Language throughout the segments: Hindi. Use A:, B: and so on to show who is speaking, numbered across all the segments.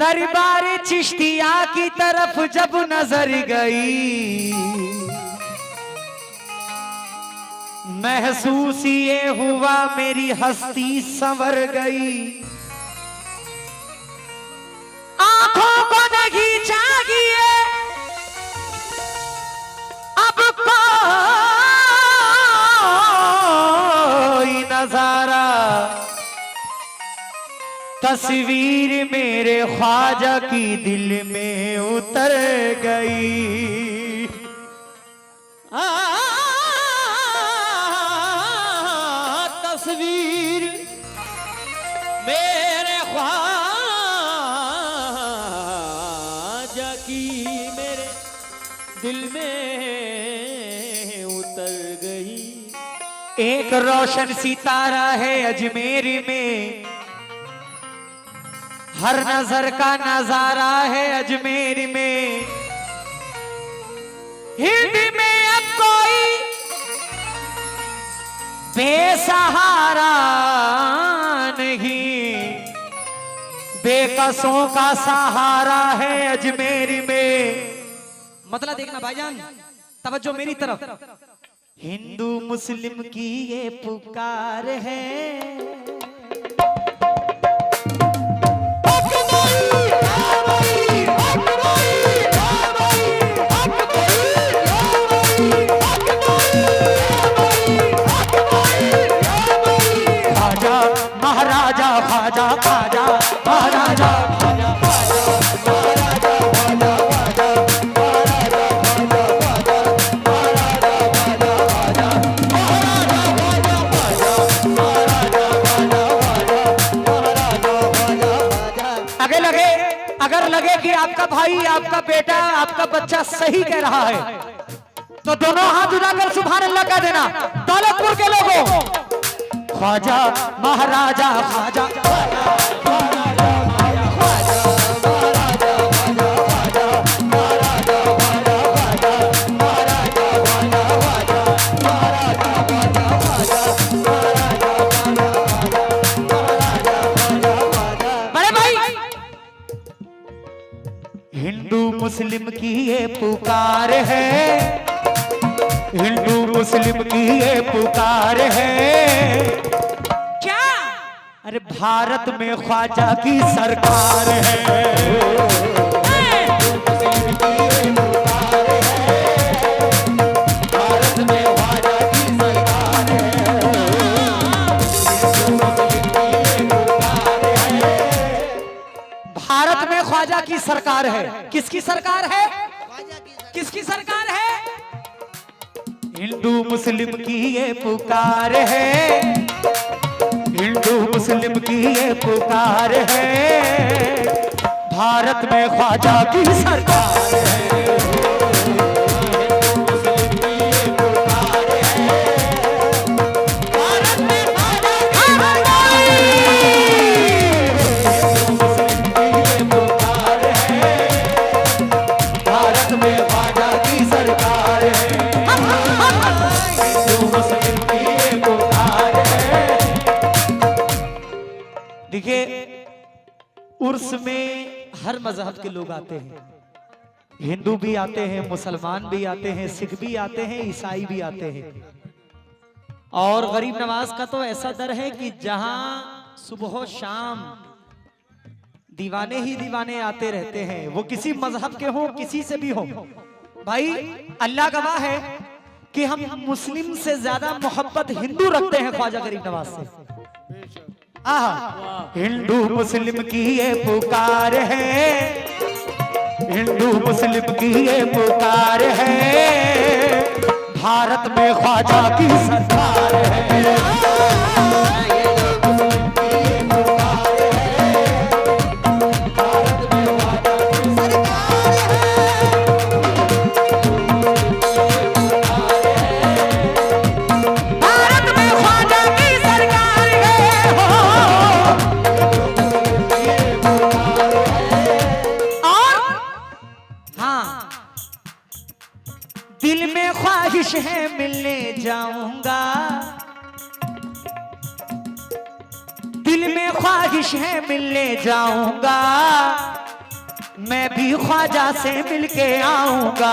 A: दरबार चिश्तिया की तरफ जब नजर गई, महसूस ये हुआ मेरी हस्ती संवर गई। आंखों को नहीं चाहिए अब कोई नजारा, तस्वीर मेरे ख्वाजा की दिल में उतर गई। तस्वीर मेरे ख्वाजा की मेरे दिल में उतर गई। एक रोशन सितारा है अजमेर में, हर नजर का नजारा है अजमेर में। हिंद में अब कोई बेसहारा नहीं, बेकसों का सहारा है अजमेर में। मतलब देखना भाईजान, तवज्जो मेरी तरफ। हिंदू मुस्लिम की ये पुकार है, महाराजा ख्वाजा ख्वाजा महाराजा ख्वाजा महाराजा ख्वाजा ख्वाजा महाराजा ख्वाजा ख्वाजा महाराजा ख्वाजा ख्वाजा महाराजा ख्वाजा ख्वाजा महाराजा ख्वाजा ख्वाजा महाराजा ख्वाजा। अगर लगे कि आपका भाई, आपका बेटा, आपका बच्चा सही कह रहा है तो दोनों हाथ उठाकर सुभान अल्लाह कह देना। दौलतपुर के लोगों, ख्वाजा महाराजा ख्वाजा ख्वाजा महाराजा ख्वाजा ख्वाजा महाराजा ख्वाजा ख्वाजा महाराजा ख्वाजा ख्वाजा महाराजा ख्वाजा ख्वाजा महाराजा ख्वाजा ख्वाजा महाराजा ख्वाजा ख्वाजा। बड़े भाई, हिंदू मुस्लिम की ये पुकार है, हिंदू मुस्लिम की ये पुकार है। क्या? अरे भारत में ख्वाजा की सरकार है। भारत में ख्वाजा की सरकार है। भारत में ख्वाजा की सरकार है। किसकी सरकार है? किसकी सरकार है? हिंदू मुस्लिम की ये पुकार है, हिंदू मुस्लिम की ये पुकार है। भारत में ख्वाजा की सरकार है। देखिए, उर्स में हर मजहब के लोग आते हैं, हिंदू भी आते हैं, मुसलमान भी आते हैं, सिख भी आते हैं, ईसाई भी आते हैं। और गरीब नवाज का तो ऐसा दर है कि जहां सुबह शाम दीवाने ही दीवाने आते रहते हैं, वो किसी मजहब के हो, किसी से भी हो। भाई अल्लाह गवाह है कि हम मुस्लिम से ज्यादा मोहब्बत हिंदू रखते हैं ख्वाजा गरीब नवाज से। हिंदू मुस्लिम की ये पुकार है, हिंदू मुस्लिम की ये पुकार है। भारत में ख्वाजा की सरकार है। दिल में ख्वाहिश है मिलने जाऊंगा, दिल में ख्वाहिश है मिलने जाऊंगा। मैं भी ख्वाजा से मिलके आऊंगा।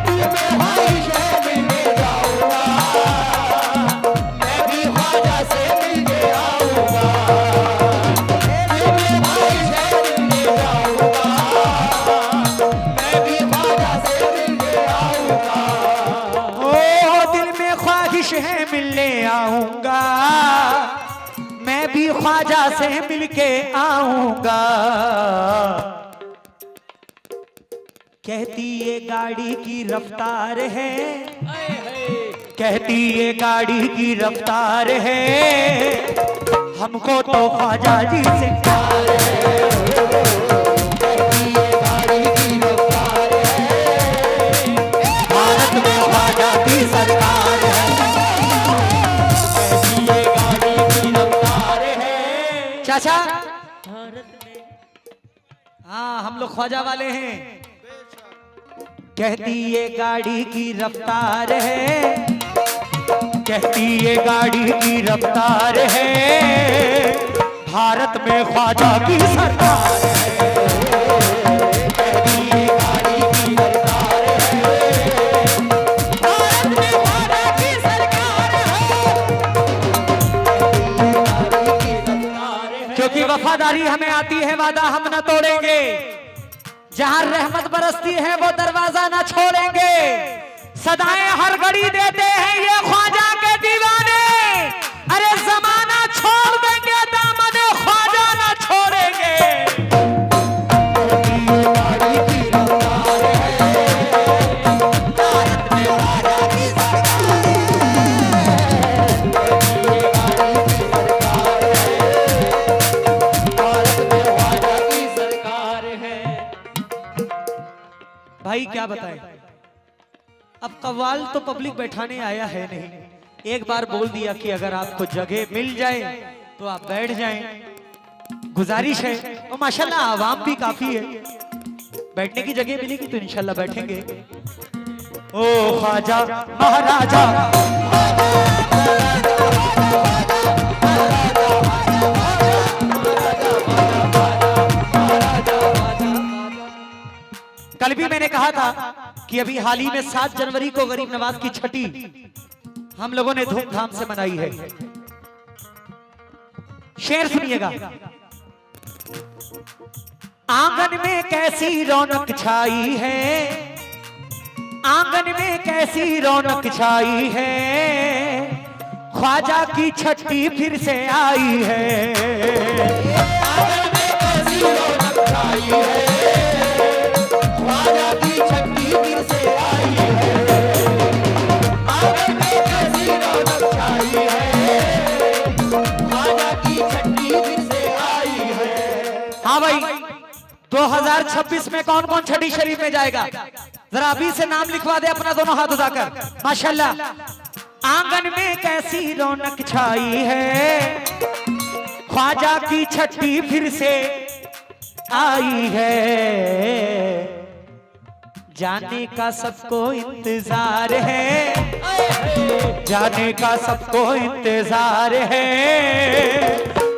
A: दिल में ख्वाहिश है मिलने जाऊंगा, मैं भी ख्वाजा से मिलके आऊंगा। दिल में ख्वाहिश है मिलने जाऊंगा, मैं भी ख्वाजा से मिलके आऊंगा। ओ दिल में ख्वाहिश है मिलने आऊंगा, मैं भी ख्वाजा से मिलके आऊंगा। कहती ये गाड़ी की रफ्तार है, कहती ये गाड़ी की रफ्तार है, हमको तो ख्वाजा जी से प्यार है। कहती ये गाड़ी की रफ्तार है, भारत में ख्वाजा की सरकार है। कहती ये गाड़ी की रफ्तार है। चाचा हाँ हम लोग ख्वाजा वाले हैं। कहती ये गाड़ी की रफ्तार है, कहती ये गाड़ी की रफ्तार है, भारत में ख्वाजा की सरकार है। कहती ये गाड़ी की रफ्तार है, भारत में ख्वाजा की सरकार है। क्योंकि वफादारी हमें आती है, वादा हम न तोड़ेंगे। जहां रहमत बरसती है वो दरवाजा ना छोड़ेंगे। सदाएं हर घड़ी देते हैं ये ख्वाजा के दीवाने, अरे जमाना छोड़ देंगे दामन ख्वाजा ना छोड़ेंगे। भाई क्या बताएं, अब कव्वाल तो पब्लिक बैठाने आया है नहीं। एक बार बोल दिया कि अगर आपको जगह मिल जाए तो आप बैठ जाएं, गुजारिश है। और माशाल्लाह आवाम भी काफी है, बैठने की जगह मिलेगी तो इंशाल्लाह बैठेंगे। ओ ख्वाजा महाराजा कल भी मैंने कहा था कि अभी हाल ही में 7 जनवरी को गरीब नवाज की छठी हम लोगों ने धूमधाम से मनाई है। शेर सुनिएगा। आंगन में कैसी रौनक छाई है, आंगन में कैसी रौनक छाई है, ख्वाजा की छठी फिर से आई है। आंगन में कैसी रौनक छाई है, ख्वाजा की छठी फिर से आई है। आंगन में कैसी रौनक छाई है, ख्वाजा की छठी फिर से आई है। हाँ भाई 2026 में कौन कौन छठी शरीफ में जाएगा, जरा अभी से नाम लिखवा दे अपना दोनों हाथ उठाकर। माशाल्लाह। आंगन में कैसी रौनक छाई है, ख्वाजा की छठी फिर से आई है। जाने का सबको इंतजार है, जाने का सबको इंतजार है,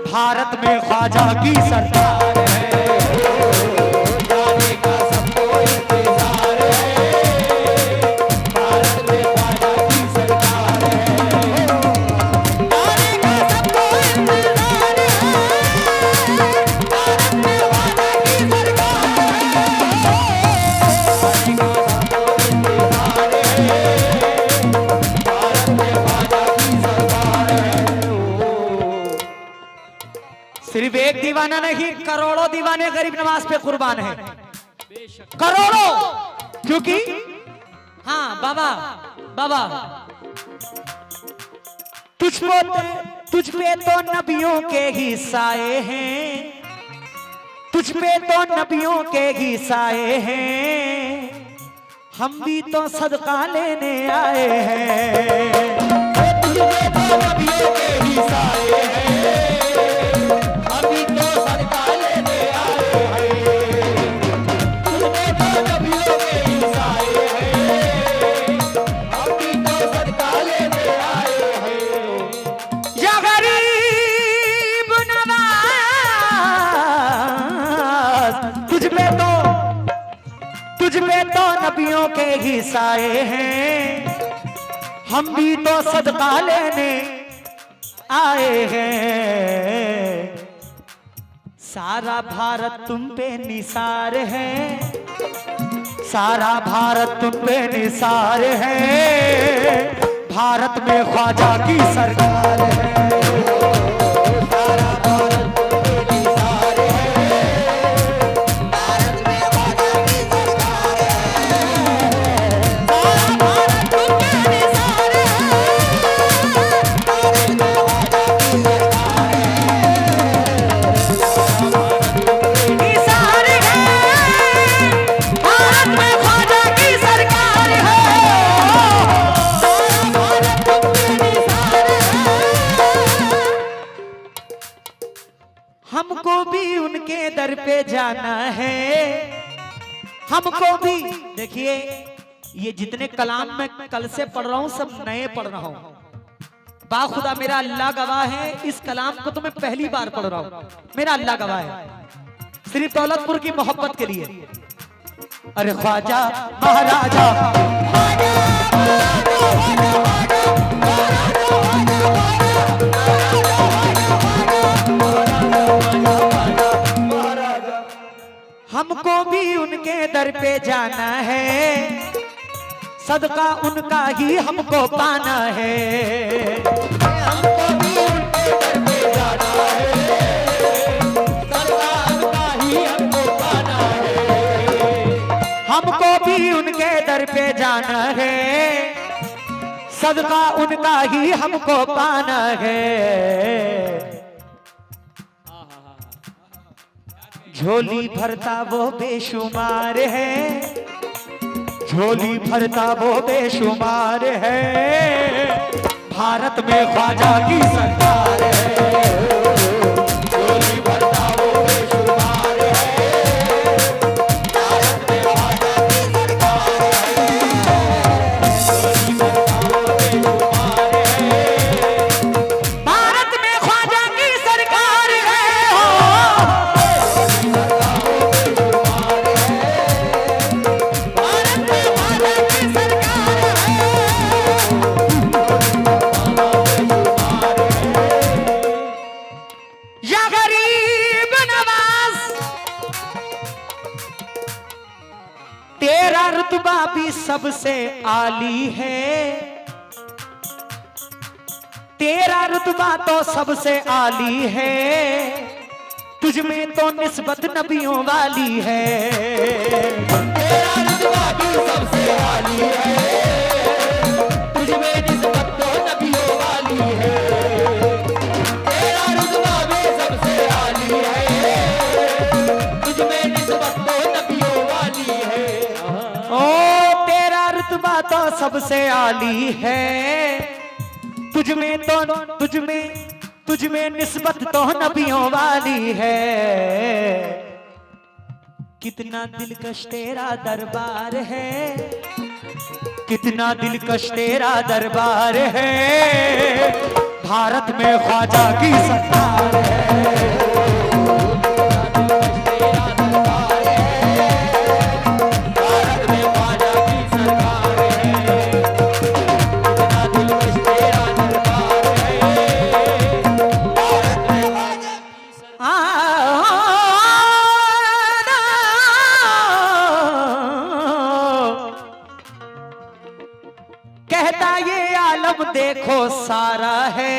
A: भारत में ख्वाजा की सरकार है। जाने का सबको इंतजार है, भारत में ख्वाजा की सरकार है। जाने का सबको इंतजार है, भारत में ख्वाजा की सरकार है। सिर्फ एक दीवाना नहीं, करोड़ों दीवाने गरीब नवाज पे कुर्बान है, करोड़ों। क्योंकि हाँ बाबा बाबा तुझ पे तो नबियों के ही साए हैं, तुझ पे तो नबियों के ही साए हैं, हम भी तो सदका लेने आए हैं। तुझ पे तो नबियों के ही साए हैं, हम भी तो सदका लेने आए हैं। तुझ पे तो नबियों के ही साए हैं, हम भी तो सदका लेने आए हैं। या गरीब नवाज नबियों के ही साए हैं, हम भी तो सदका लेने आए हैं। सारा भारत तुम पे निसार है, सारा भारत तुम पे निसार है, भारत में ख्वाजा की सरकार है। सारा भारत तुम पे निसार है, भारत में ख्वाजा की सरकार है। सारा भारत तुम पे निसार है, भारत में ख्वाजा की सरकार है। हमको भी उनके दर पे जाना है, हमको भी। देखिए ये जितने कलाम मैं कल से पढ़ रहा हूं सब नए पढ़ रहा हूं। बाखुदा मेरा अल्लाह गवाह है, इस कलाम को तो मैं पहली बार पढ़ रहा हूं, मेरा अल्लाह गवाह है, सिर्फ दौलतपुर की मोहब्बत के लिए। अरे ख्वाजा महाराजा हमको भी उनके दर पे जाना है, सदका उनका ही हमको पाना है। हमको भी उनके दर पे जाना है, सदका उनका ही हमको पाना है। हमको भी उनके दर पे जाना है, सदका उनका ही हमको पाना है। झोली भरता वो बेशुमार है, झोली भरता वो बेशुमार है, भारत में ख्वाजा की सरकार है। झोली भरता वो बेशुमार है, भारत में ख्वाजा की सरकार है। झोली भरता वो बेशुमार है, भारत में ख्वाजा की सरकार है। तेरा रुतबा भी सबसे आली है, तेरा रुतबा तो सबसे आली है, तुझ में तो निस्बत नबियों वाली है। तेरा रुतबा भी सबसे आली है, तुझ में निस्बत तो नबियों वाली है। तेरा रुतबा भी सबसे आली है, तुझ में निस्बत तो नबियों वाली है। ओ तेरा रुतबा तो सबसे आली है, तुझ में निस्बत तो नबियों वाली है। कितना दिलकश तेरा दरबार है, कितना दिलकश तेरा दरबार है, भारत में ख्वाजा की सरकार है। कहता ये आलम देखो सारा है,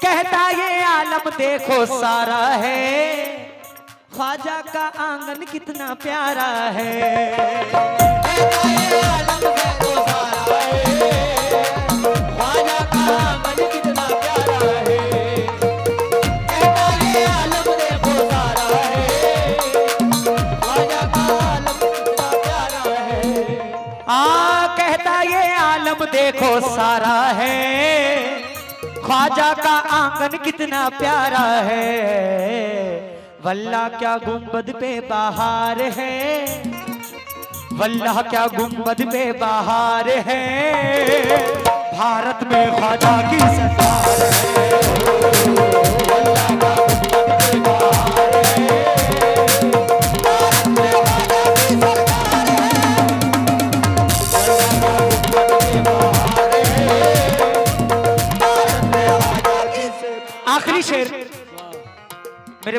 A: कहता ये आलम देखो सारा है, ख्वाजा का आंगन कितना प्यारा है। कहता ये आलम देखो सारा है, ख्वाजा का आंगन कितना प्यारा है। कहता ये आलम देखो सारा है, ख्वाजा का आलम कितना प्यारा है। कहता ये आलम देखो सारा है, ख्वाजा का आंगन कितना प्यारा है। वल्लाह क्या गुंबद पे बहार है, वल्लाह क्या गुंबद पे बहार है, भारत में ख्वाजा की सरकार है। वल्लाह का गुंबद पे बहार है, भारत में ख्वाजा की सरकार है।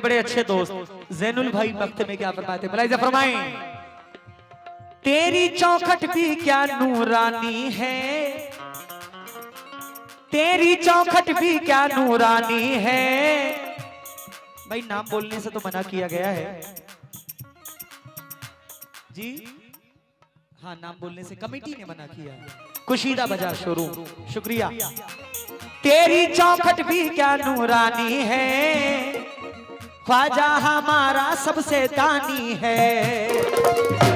A: बड़े अच्छे दोस्त जैनुल भाई वक्त में क्या फरमाते, भलाई फरमाएं। तेरी चौखट भी क्या नूरानी है, तेरी चौखट भी क्या नूरानी है। भाई नाम बोलने से तो मना किया गया है जी, हाँ नाम बोलने से कमेटी ने मना किया। कुशीदा बाजार शोरूम, शुक्रिया। तेरी चौखट भी क्या नूरानी है, ख्वाजा हमारा सबसे दानी है।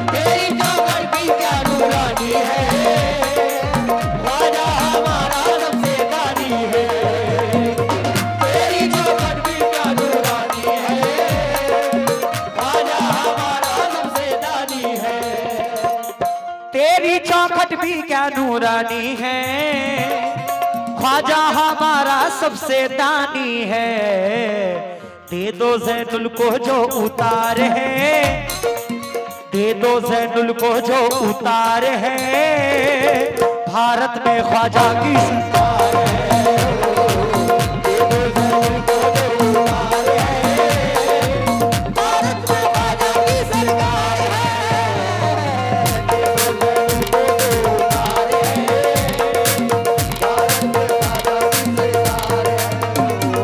A: तेरी चौखट भी क्या नूरानी है, ख्वाजा हमारा सबसे दानी है। तेरी चौखट भी क्या नूरानी है, ख्वाजा हमारा सबसे दानी है। तेरी चौखट भी क्या नूरानी है, ख्वाजा हमारा सबसे दानी है। दे दो ज़ैनुल को जो उतार है, दे दो ज़ैनुल को जो उतार है। भारत में ख्वाजा की सरकार है, दे दो ज़ैनुल को जो उतार है। भारत में ख्वाजा की सरकार है, दे दो ज़ैनुल को जो उतार है। भारत में ख्वाजा की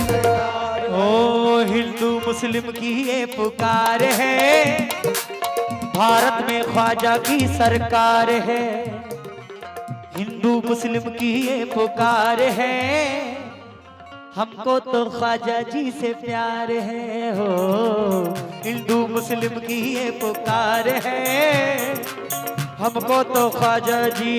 A: सरकार है। ओ हिंदू मुस्लिम की ये पुकार है, भारत में ख्वाजा की सरकार है। हिंदू मुस्लिम की ये पुकार है, हमको तो ख्वाजा जी से प्यार है। हो हिंदू मुस्लिम की ये पुकार है, हमको तो ख्वाजा जी